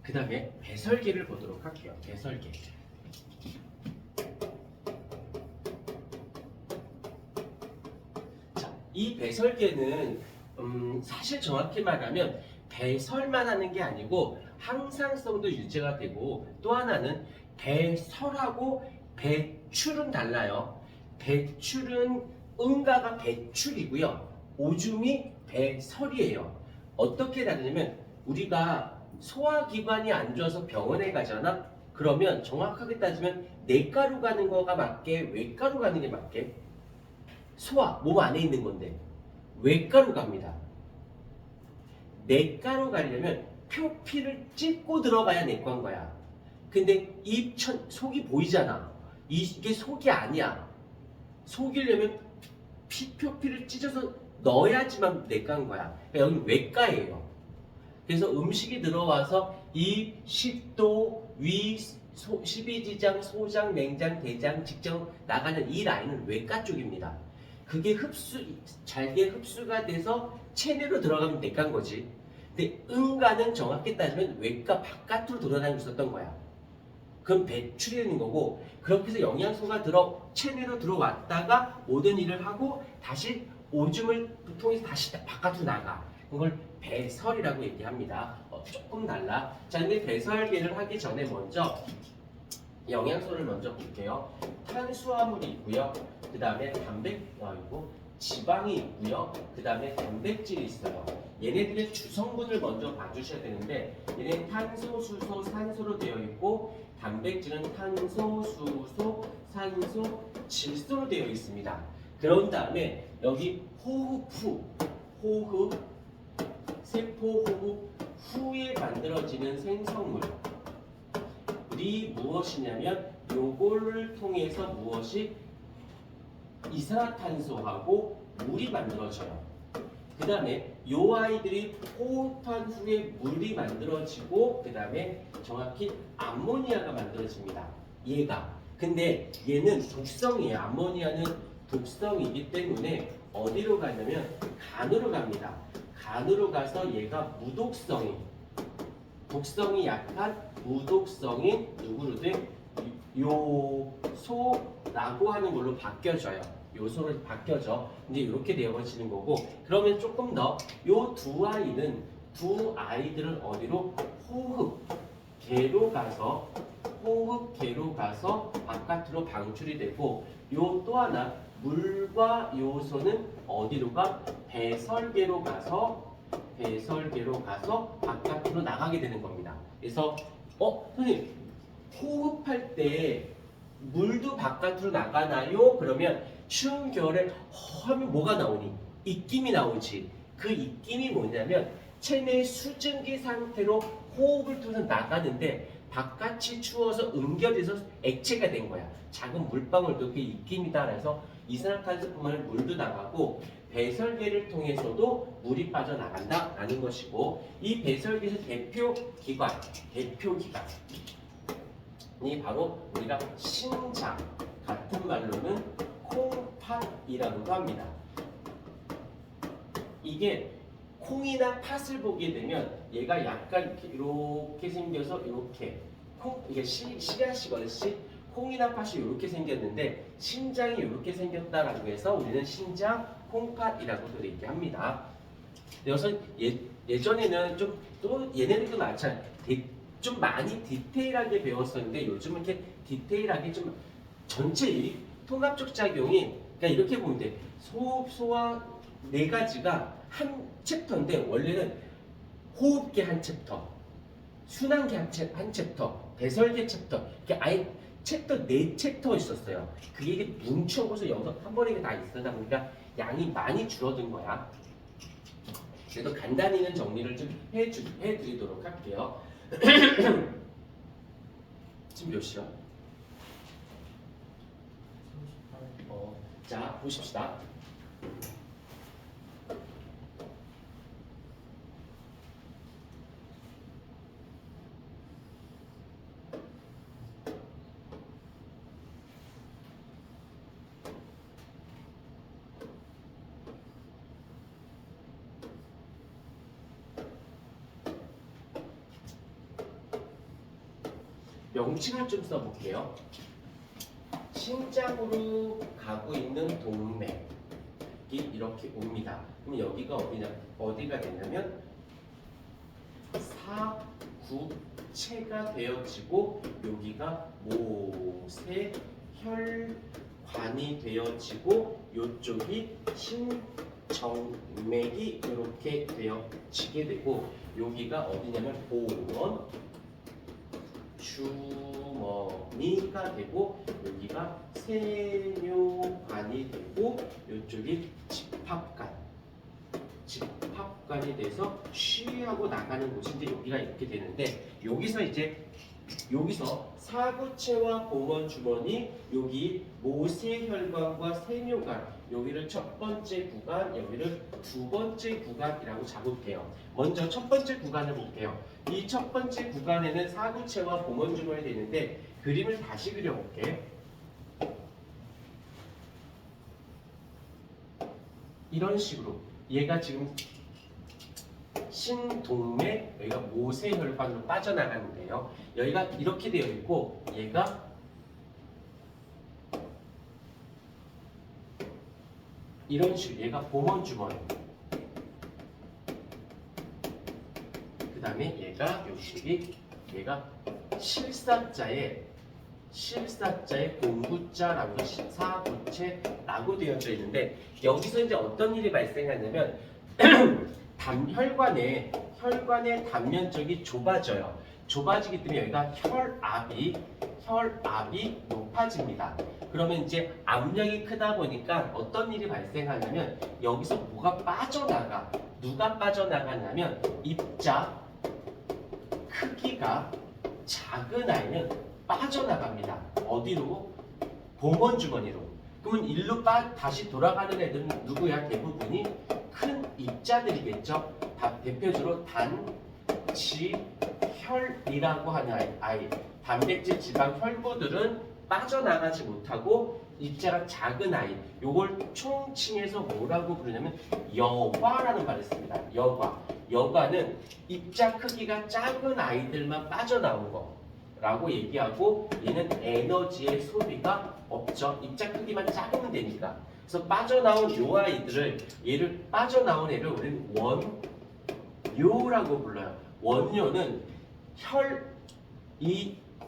그 다음에 배설계를 보도록 할게요. 배설계. 자, 이 배설계는 사실 정확히 말하면 배설만 하는 게 아니고 항상성도 유지가 되고, 또 하나는 배설하고 배출은 달라요. 배출은 응가가 배출이고요. 오줌이 배설이에요. 어떻게 다르냐면, 우리가 소화기관이 안 좋아서 병원에 가잖아? 그러면 정확하게 따지면 내과로 가는 거가 맞게, 외과로 가는 게 맞게? 소화, 몸 안에 있는 건데 외과로 갑니다. 내과로 가려면 표피를 찢고 들어가야 내과인 거야. 근데 속이 보이잖아. 이게 속이 아니야. 속이려면 표피를 찢어서 넣어야지만 내과인 거야. 그러니까 여기는 외과예요. 그래서 음식이 들어와서 이 식도, 위, 12지장, 소장, 맹장, 대장, 직장 나가는 이 라인은 외과 쪽입니다. 그게 잘게 흡수가 돼서 체내로 들어가면 내과인 거지. 근데 응가는 정확히 따지면 외과 바깥으로 돌아다니고 있었던 거야. 그럼 배출이 되는 거고, 그렇게 해서 영양소가 체내로 들어왔다가 모든 일을 하고 다시 오줌을 통해서 다시 바깥으로 나가. 그걸 배설이라고 얘기합니다. 조금 달라. 자, 근데 배설계를 하기 전에 먼저 영양소를 먼저 볼게요. 탄수화물이 있고요. 그 다음에 있고 지방이 있고요. 그 다음에 단백질이 있어요. 얘네들의 주성분을 먼저 봐주셔야 되는데, 얘는 탄소, 수소, 산소로 되어 있고, 단백질은 탄소, 수소, 산소, 질소로 되어 있습니다. 그런 다음에 여기 세포호흡 후에 만들어지는 생성물이 무엇이냐면, 요거를 통해서 무엇이 이산화탄소하고 물이 만들어져요. 그 다음에 요 아이들이 호흡한 후에 물이 만들어지고, 그 다음에 정확히 암모니아가 만들어집니다. 얘가. 근데 얘는 독성이에요. 암모니아는 독성이기 때문에 어디로 가냐면 간으로 갑니다. 간으로 가서 얘가 독성이 약한 무독성인 누구로 돼? 요소라고 하는 걸로 바뀌어져요. 요소로 바뀌어져. 이제 이렇게 되어지는 거고, 그러면 조금 더 요 두 아이들은 어디로? 호흡계로 가서 바깥으로 방출이 되고, 요 또 하나 물과 요소는 어디로 가? 배설계로 가서 바깥으로 나가게 되는 겁니다. 그래서 선생님, 호흡할 때 물도 바깥으로 나가나요? 그러면 추운 겨울에 하면 뭐가 나오니? 입김이 나오지. 그 입김이 뭐냐면 체내 수증기 상태로 호흡을 통해서 나가는데, 바깥이 추워서 응결돼서 액체가 된 거야. 작은 물방울도 그게 입김이다. 그래서 이산화탄소뿐만 아니라 물도 나가고, 배설계를 통해서도 물이 빠져나간다라는 것이고, 이 배설계에서 대표기관이 바로 우리가 신장, 같은 말로는 콩팥이라고도 합니다. 이게 콩이나 팥을 보게 되면 얘가 약간 이렇게 생겨서 이게 씨앗이거든요. 콩이나 팥이 이렇게 생겼는데 신장이 이렇게 생겼다라고 해서 우리는 신장 콩팥이라고도 얘기합니다. 그래서 예전에는 또 얘네들도 마찬가지 좀 많이 디테일하게 배웠었는데, 요즘은 이렇게 디테일하게 좀 전체 이 통합적 작용이, 그러니까 이렇게 보면 돼. 호흡, 소화 네 가지가 한 챕터인데, 원래는 호흡계 한 챕터, 순환계 한 챕터, 배설계 챕터, 이렇게 아예 챕터 4챕터 있었어요. 그게 뭉쳐서 여기서 한 번에 다 있었다 보니까 양이 많이 줄어든 거야. 그래도 간단히는 정리를 좀 해드리도록 할게요. 지금 몇 시야? 자, 보십시다. 명칭을 좀 써볼게요. 심장으로 가고 있는 동맥이 이렇게 옵니다. 그럼 여기가 어디가 되냐면 사구체가 되어지고 여기가 모세혈관이 되어지고 이쪽이 심정맥이 이렇게 되어지게 되고 여기가 어디냐면 보원 주머니가 되고 여기가 세뇨관이 되고 이쪽이 집합관이 돼서 쉬하고 나가는 곳이 이제 여기가 이렇게 되는데 여기서 사구체와 보원 주머니 여기 모세혈관과 세뇨관 여기를 첫 번째 구간 여기를 두 번째 구간이라고 잡을게요. 먼저 첫 번째 구간을 볼게요. 이 첫 번째 구간에는 사구체와 보원 주머니 되는데 그림을 다시 그려볼게. 이런 식으로 얘가 지금 신동맥 여기가 모세혈관으로 빠져나가는데요. 여기가 이렇게 되어 있고 얘가 이런 식으로 얘가 보원 주머니. 그 다음에 얘가 얘가 실사자의 공구자라고 사구체라고 되어져 있는데 여기서 이제 어떤 일이 발생하냐면 혈관의 단면적이 좁아져요. 좁아지기 때문에 여기가 혈압이 높아집니다. 그러면 이제 압력이 크다 보니까 어떤 일이 발생하냐면 여기서 뭐가 빠져나가. 누가 빠져나가냐면 입자 크기가 작은 아이는 빠져나갑니다. 어디로? 보원 주머니로. 그러면 일로 다시 돌아가는 애들은 누구야? 대부분이 큰 입자들이겠죠. 대표적으로 단지혈이라고 하는 아이. 단백질 지방 혈구들은 빠져나가지 못하고 입자가 작은 아이. 요걸 총칭해서 뭐라고 부르냐면 여과라는 말을 씁니다. 여과는 입자 크기가 작은 아이들만 빠져나온 거. 라고 얘기하고 얘는 에너지의 소비가 없죠. 입자 크기만 작으면 되니까. 그래서 빠져나온 요 아이들을 빠져나온 애를 우리는 원요라고 불러요. 원요는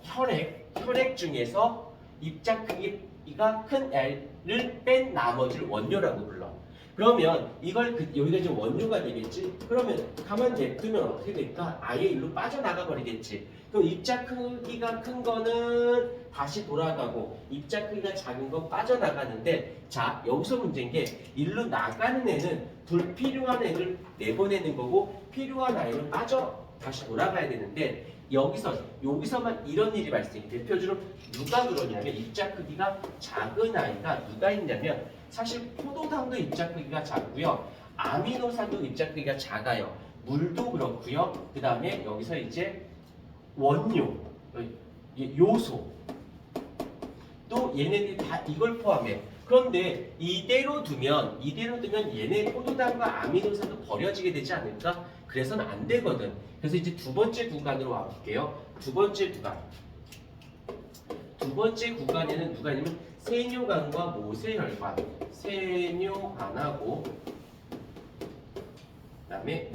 혈액 중에서 입자 크기가 큰 애를 뺀 나머지를 원요라고 불러. 그러면 여기가 지금 원료가 되겠지? 그러면 가만 냅두면 어떻게 될까? 아예 일로 빠져나가 버리겠지. 그럼 입자 크기가 큰 거는 다시 돌아가고 입자 크기가 작은 건 빠져나가는데 자 여기서 문제인 게 일로 나가는 애는 불필요한 애를 내보내는 거고 필요한 아이는 다시 돌아가야 되는데 여기서만 이런 일이 발생해. 대표적으로 누가 그러냐면 입자 크기가 작은 아이가 누가 있냐면 사실 포도당도 입자 크기가 작고요. 아미노산도 입자 크기가 작아요. 물도 그렇고요. 그 다음에 여기서 이제 원료, 요소 또 얘네들이 다 이걸 포함해. 그런데 이대로 두면 얘네 포도당과 아미노산도 버려지게 되지 않을까? 그래서는 안 되거든. 그래서 이제 두 번째 구간으로 와볼게요. 두 번째 구간에는 누가 있냐면 세뇨관과 모세혈관, 세뇨관하고 그다음에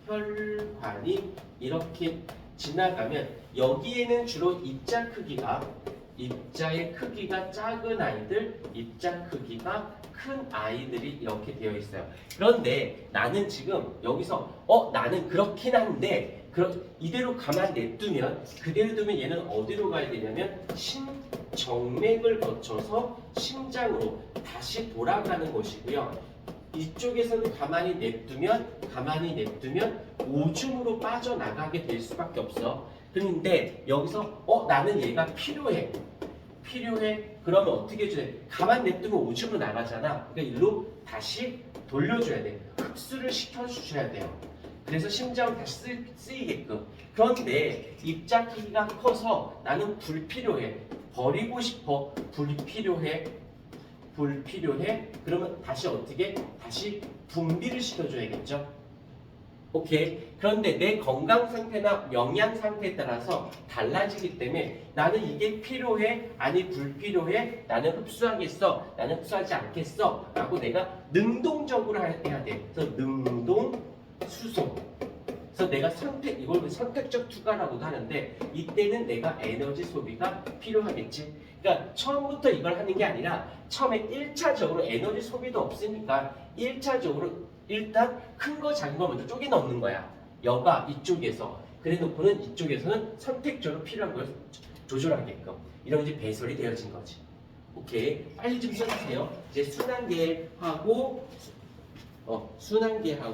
모세혈관이 이렇게 지나가면 여기에는 주로 입자의 크기가 작은 아이들, 입자 크기가 큰 아이들이 이렇게 되어 있어요. 그런데 나는 지금 여기서 나는 그렇긴 한데 이대로 가만 냅두면 그대로 두면 얘는 어디로 가야 되냐면 심정맥을 거쳐서 심장으로 다시 돌아가는 것이고요. 이쪽에서는 가만히 냅두면 오줌으로 빠져나가게 될 수밖에 없어. 그런데 여기서 나는 얘가 필요해. 그러면 어떻게 해줘야 돼? 가만 냅두면 오줌으로 나가잖아. 그러니까 일로 다시 돌려줘야 돼. 흡수를 시켜주셔야 돼요. 그래서 심장을 다시 쓰이게끔. 그런데 입자 크기가 커서 나는 불필요해. 버리고 싶어. 불필요해. 그러면 다시 어떻게? 다시 분비를 시켜줘야겠죠. 오케이. 그런데 내 건강 상태나 영양 상태에 따라서 달라지기 때문에 나는 이게 필요해? 아니 불필요해? 나는 흡수하겠어? 나는 흡수하지 않겠어? 라고 내가 능동적으로 해야 돼. 그래서 능동, 수송. 그래서 내가 이걸 선택적 투과라고도 하는데 이때는 내가 에너지 소비가 필요하겠지. 그러니까 처음부터 이걸 하는 게 아니라 처음에 1차적으로 에너지 소비도 없으니까 1차적으로 일단 큰 거 작은 거 먼저 쪼개 넣는 거야. 여가 이쪽에서. 그래 놓고는 이쪽에서는 선택적으로 필요한 걸 조절하게끔. 이런 이제 배설이 되어진 거지. 오케이. 빨리 좀 써주세요. 이제 순환계하고